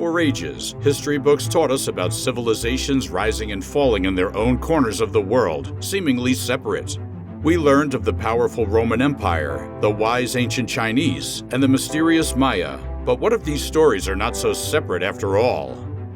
For ages, history books taught us about civilizations rising and falling in their own corners of the world, seemingly separate. We learned of the powerful Roman Empire, the wise ancient Chinese, and the mysterious Maya. But what if these stories are not so separate after all?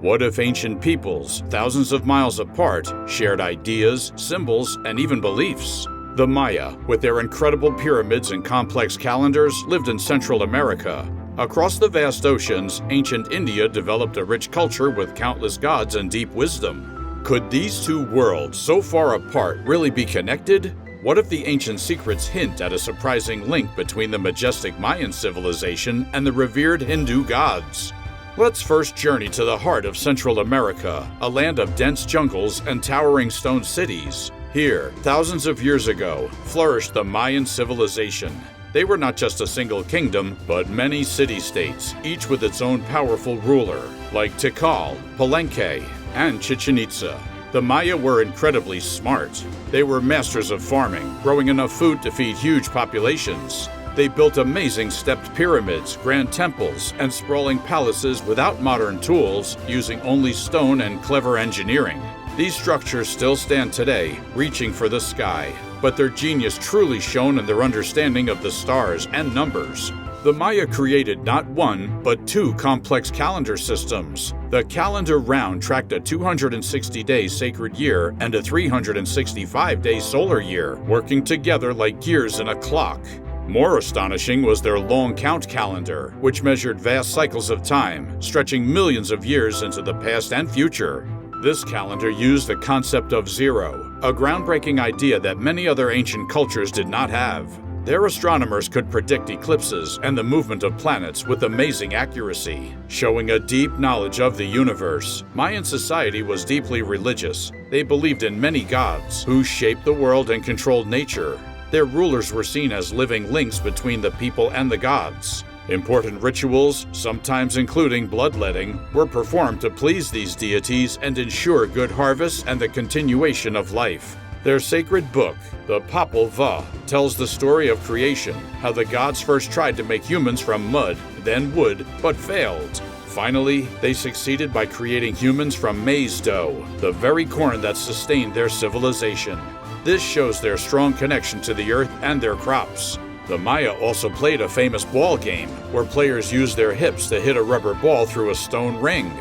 What if ancient peoples, thousands of miles apart, shared ideas, symbols, and even beliefs? The Maya, with their incredible pyramids and complex calendars, lived in Central America. Across the vast oceans, ancient India developed a rich culture with countless gods and deep wisdom. Could these two worlds, so far apart, really be connected? What if the ancient secrets hint at a surprising link between the majestic Mayan civilization and the revered Hindu gods? Let's first journey to the heart of Central America, a land of dense jungles and towering stone cities. Here, thousands of years ago, flourished the Mayan Civilization. They were not just a single kingdom, but many city-states, each with its own powerful ruler, like Tikal, Palenque, and Chichen Itza. The Maya were incredibly smart. They were masters of farming, growing enough food to feed huge populations. They built amazing stepped pyramids, grand temples, and sprawling palaces without modern tools, using only stone and clever engineering. These structures still stand today, reaching for the sky, but their genius truly shone in their understanding of the stars and numbers. The Maya created not one, but two complex calendar systems. The calendar round tracked a 260-day sacred year and a 365-day solar year, working together like gears in a clock. More astonishing was their long count calendar, which measured vast cycles of time, stretching millions of years into the past and future. This calendar used the concept of zero, a groundbreaking idea that many other ancient cultures did not have. Their astronomers could predict eclipses and the movement of planets with amazing accuracy, showing a deep knowledge of the universe. Mayan society was deeply religious. They believed in many gods who shaped the world and controlled nature. Their rulers were seen as living links between the people and the gods. Important rituals, sometimes including bloodletting, were performed to please these deities and ensure good harvests and the continuation of life. Their sacred book, the Popol Vuh, tells the story of creation, how the gods first tried to make humans from mud, then wood, but failed. Finally, they succeeded by creating humans from maize dough, the very corn that sustained their civilization. This shows their strong connection to the earth and their crops. The Maya also played a famous ball game, where players used their hips to hit a rubber ball through a stone ring.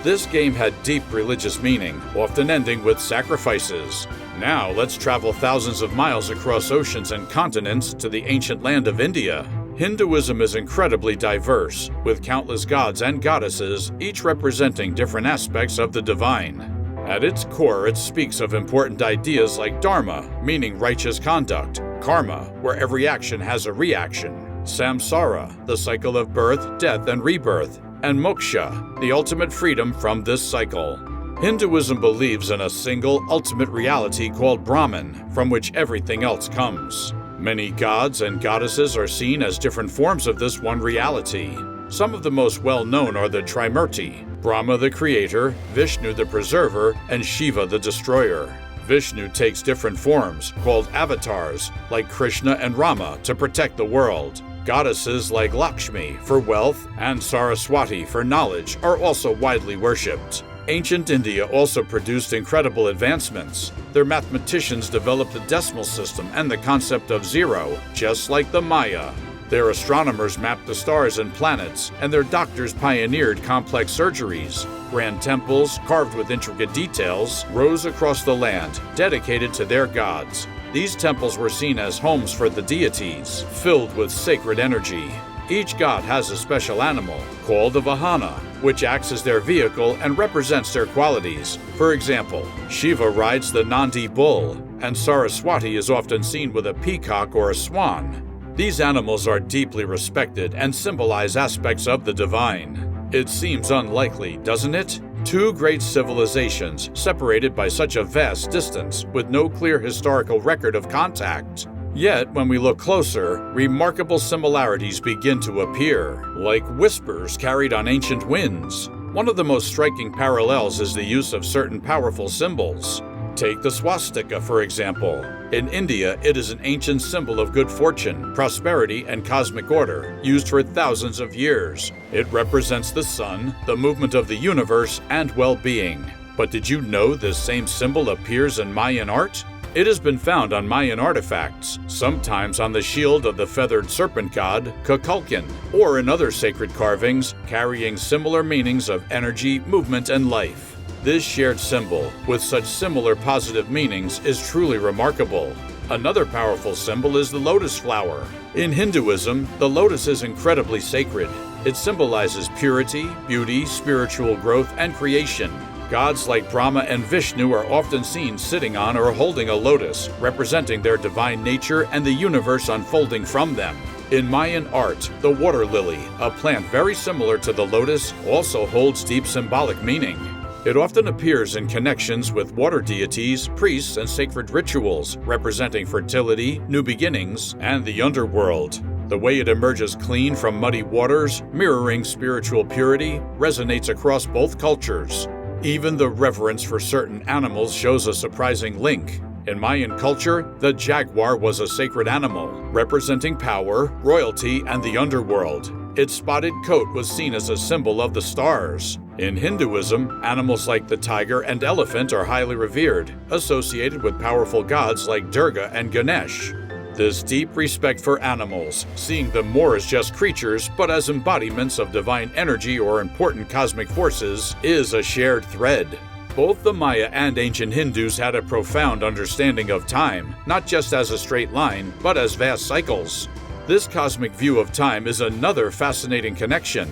This game had deep religious meaning, often ending with sacrifices. Now let's travel thousands of miles across oceans and continents to the ancient land of India. Hinduism is incredibly diverse, with countless gods and goddesses, each representing different aspects of the divine. At its core, it speaks of important ideas like dharma, meaning righteous conduct, karma, where every action has a reaction, samsara, the cycle of birth, death, and rebirth, and moksha, the ultimate freedom from this cycle. Hinduism believes in a single, ultimate reality called Brahman, from which everything else comes. Many gods and goddesses are seen as different forms of this one reality. Some of the most well-known are the Trimurti, Brahma the creator, Vishnu the preserver, and Shiva the destroyer. Vishnu takes different forms, called avatars, like Krishna and Rama, to protect the world. Goddesses like Lakshmi for wealth and Saraswati for knowledge are also widely worshipped. Ancient India also produced incredible advancements. Their mathematicians developed the decimal system and the concept of zero, just like the Maya. Their astronomers mapped the stars and planets, and their doctors pioneered complex surgeries. Grand temples, carved with intricate details, rose across the land, dedicated to their gods. These temples were seen as homes for the deities, filled with sacred energy. Each god has a special animal, called a vahana, which acts as their vehicle and represents their qualities. For example, Shiva rides the Nandi bull, and Saraswati is often seen with a peacock or a swan. These animals are deeply respected and symbolize aspects of the divine. It seems unlikely, doesn't it? Two great civilizations separated by such a vast distance with no clear historical record of contact. Yet, when we look closer, remarkable similarities begin to appear, like whispers carried on ancient winds. One of the most striking parallels is the use of certain powerful symbols. Take the swastika, for example. In India, it is an ancient symbol of good fortune, prosperity, and cosmic order, used for thousands of years. It represents the sun, the movement of the universe, and well-being. But did you know this same symbol appears in Mayan art? It has been found on Mayan artifacts, sometimes on the shield of the feathered serpent god, Kukulkan, or in other sacred carvings carrying similar meanings of energy, movement, and life. This shared symbol, with such similar positive meanings, is truly remarkable. Another powerful symbol is the lotus flower. In Hinduism, the lotus is incredibly sacred. It symbolizes purity, beauty, spiritual growth, and creation. Gods like Brahma and Vishnu are often seen sitting on or holding a lotus, representing their divine nature and the universe unfolding from them. In Mayan art, the water lily, a plant very similar to the lotus, also holds deep symbolic meaning. It often appears in connections with water deities, priests, and sacred rituals, representing fertility, new beginnings, and the underworld. The way it emerges clean from muddy waters, mirroring spiritual purity, resonates across both cultures. Even the reverence for certain animals shows a surprising link. In Mayan culture, the jaguar was a sacred animal, representing power, royalty, and the underworld. Its spotted coat was seen as a symbol of the stars. In Hinduism, animals like the tiger and elephant are highly revered, associated with powerful gods like Durga and Ganesh. This deep respect for animals, seeing them more as just creatures but as embodiments of divine energy or important cosmic forces, is a shared thread. Both the Maya and ancient Hindus had a profound understanding of time, not just as a straight line, but as vast cycles. This cosmic view of time is another fascinating connection.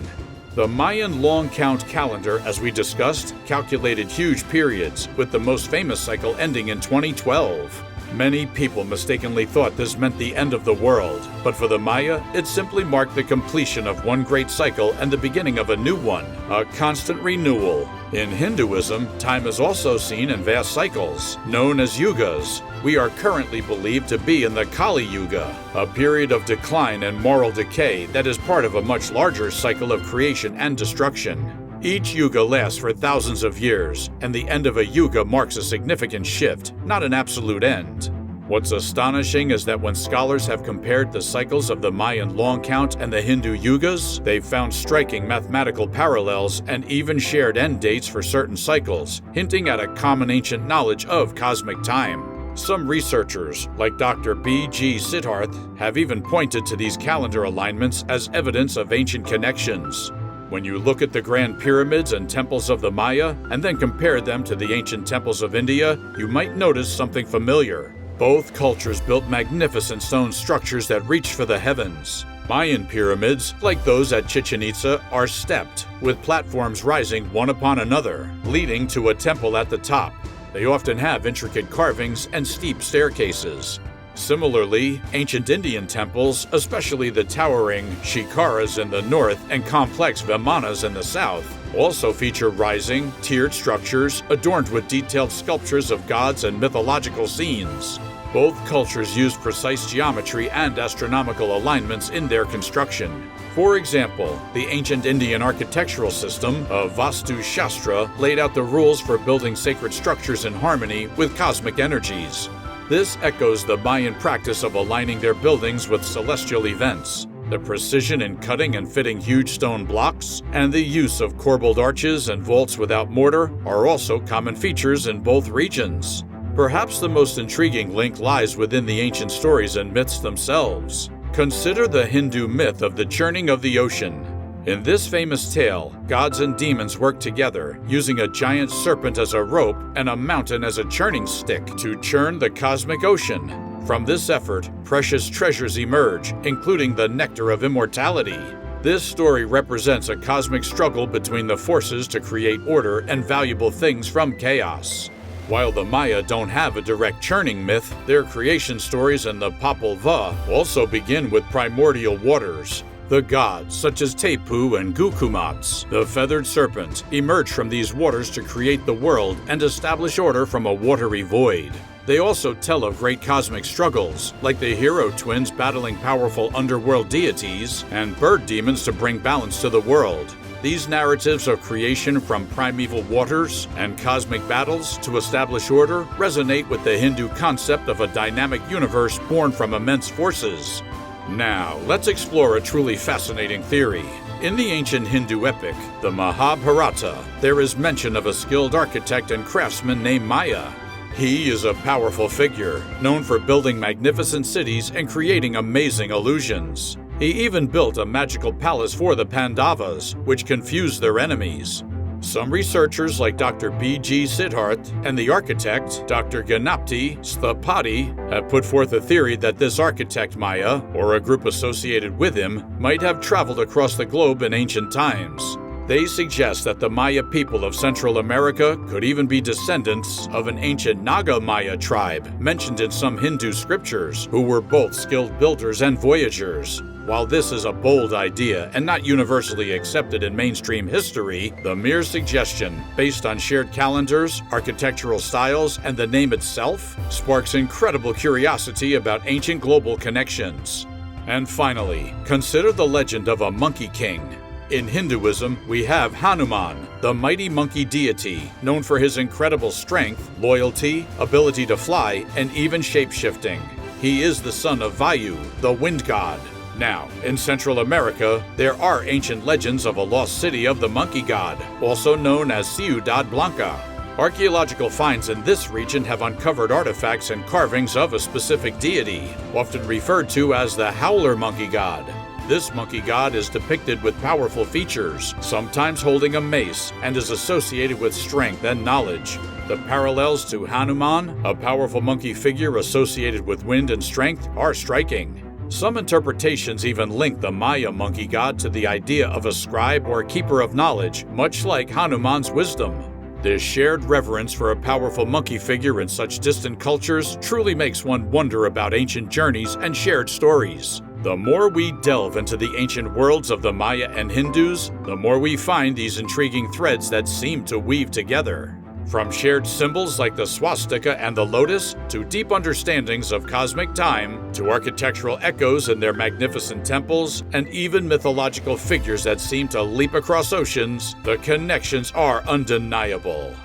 The Mayan long count calendar, as we discussed, calculated huge periods, with the most famous cycle ending in 2012. Many people mistakenly thought this meant the end of the world, but for the Maya, it simply marked the completion of one great cycle and the beginning of a new one, a constant renewal. In Hinduism, time is also seen in vast cycles, known as yugas. We are currently believed to be in the Kali Yuga, a period of decline and moral decay that is part of a much larger cycle of creation and destruction. Each yuga lasts for thousands of years, and the end of a yuga marks a significant shift, not an absolute end. What's astonishing is that when scholars have compared the cycles of the Mayan long count and the Hindu yugas, they've found striking mathematical parallels and even shared end dates for certain cycles, hinting at a common ancient knowledge of cosmic time. Some researchers, like Dr. B.G. Siddharth, have even pointed to these calendar alignments as evidence of ancient connections. When you look at the grand pyramids and temples of the Maya, and then compare them to the ancient temples of India, you might notice something familiar. Both cultures built magnificent stone structures that reach for the heavens. Mayan pyramids, like those at Chichen Itza, are stepped, with platforms rising one upon another, leading to a temple at the top. They often have intricate carvings and steep staircases. Similarly, ancient Indian temples, especially the towering shikaras in the north and complex vimanas in the south, also feature rising, tiered structures adorned with detailed sculptures of gods and mythological scenes. Both cultures used precise geometry and astronomical alignments in their construction. For example, the ancient Indian architectural system of Vastu Shastra laid out the rules for building sacred structures in harmony with cosmic energies. This echoes the Mayan practice of aligning their buildings with celestial events. The precision in cutting and fitting huge stone blocks, and the use of corbelled arches and vaults without mortar are also common features in both regions. Perhaps the most intriguing link lies within the ancient stories and myths themselves. Consider the Hindu myth of the churning of the ocean. In this famous tale, gods and demons work together, using a giant serpent as a rope and a mountain as a churning stick to churn the cosmic ocean. From this effort, precious treasures emerge, including the nectar of immortality. This story represents a cosmic struggle between the forces to create order and valuable things from chaos. While the Maya don't have a direct churning myth, their creation stories in the Popol Vuh also begin with primordial waters. The gods, such as Tepu and Gukumats, the feathered serpent, emerge from these waters to create the world and establish order from a watery void. They also tell of great cosmic struggles, like the hero twins battling powerful underworld deities and bird demons to bring balance to the world. These narratives of creation from primeval waters and cosmic battles to establish order resonate with the Hindu concept of a dynamic universe born from immense forces. Now, let's explore a truly fascinating theory. In the ancient Hindu epic, the Mahabharata, there is mention of a skilled architect and craftsman named Maya. He is a powerful figure, known for building magnificent cities and creating amazing illusions. He even built a magical palace for the Pandavas, which confused their enemies. Some researchers like Dr. B.G. Siddharth and the architect Dr. Ganapati Sthapati have put forth a theory that this architect Maya, or a group associated with him, might have traveled across the globe in ancient times. They suggest that the Maya people of Central America could even be descendants of an ancient Naga Maya tribe mentioned in some Hindu scriptures, who were both skilled builders and voyagers. While this is a bold idea and not universally accepted in mainstream history, the mere suggestion, based on shared calendars, architectural styles, and the name itself, sparks incredible curiosity about ancient global connections. And finally, consider the legend of a monkey king. In Hinduism, we have Hanuman, the mighty monkey deity, known for his incredible strength, loyalty, ability to fly, and even shape-shifting. He is the son of Vayu, the wind god. Now, in Central America, there are ancient legends of a lost city of the monkey god, also known as Ciudad Blanca. Archaeological finds in this region have uncovered artifacts and carvings of a specific deity, often referred to as the howler monkey god. This monkey god is depicted with powerful features, sometimes holding a mace, and is associated with strength and knowledge. The parallels to Hanuman, a powerful monkey figure associated with wind and strength, are striking. Some interpretations even link the Maya monkey god to the idea of a scribe or keeper of knowledge, much like Hanuman's wisdom. This shared reverence for a powerful monkey figure in such distant cultures truly makes one wonder about ancient journeys and shared stories. The more we delve into the ancient worlds of the Maya and Hindus, the more we find these intriguing threads that seem to weave together. From shared symbols like the swastika and the lotus, to deep understandings of cosmic time, to architectural echoes in their magnificent temples, and even mythological figures that seem to leap across oceans, the connections are undeniable.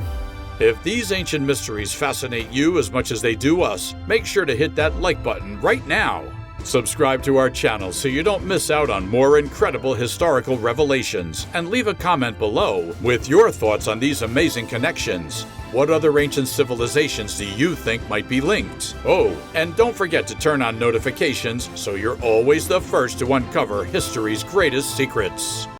If these ancient mysteries fascinate you as much as they do us, make sure to hit that like button right now. Subscribe to our channel so you don't miss out on more incredible historical revelations, and leave a comment below with your thoughts on these amazing connections. What other ancient civilizations do you think might be linked? Oh, and don't forget to turn on notifications so you're always the first to uncover history's greatest secrets.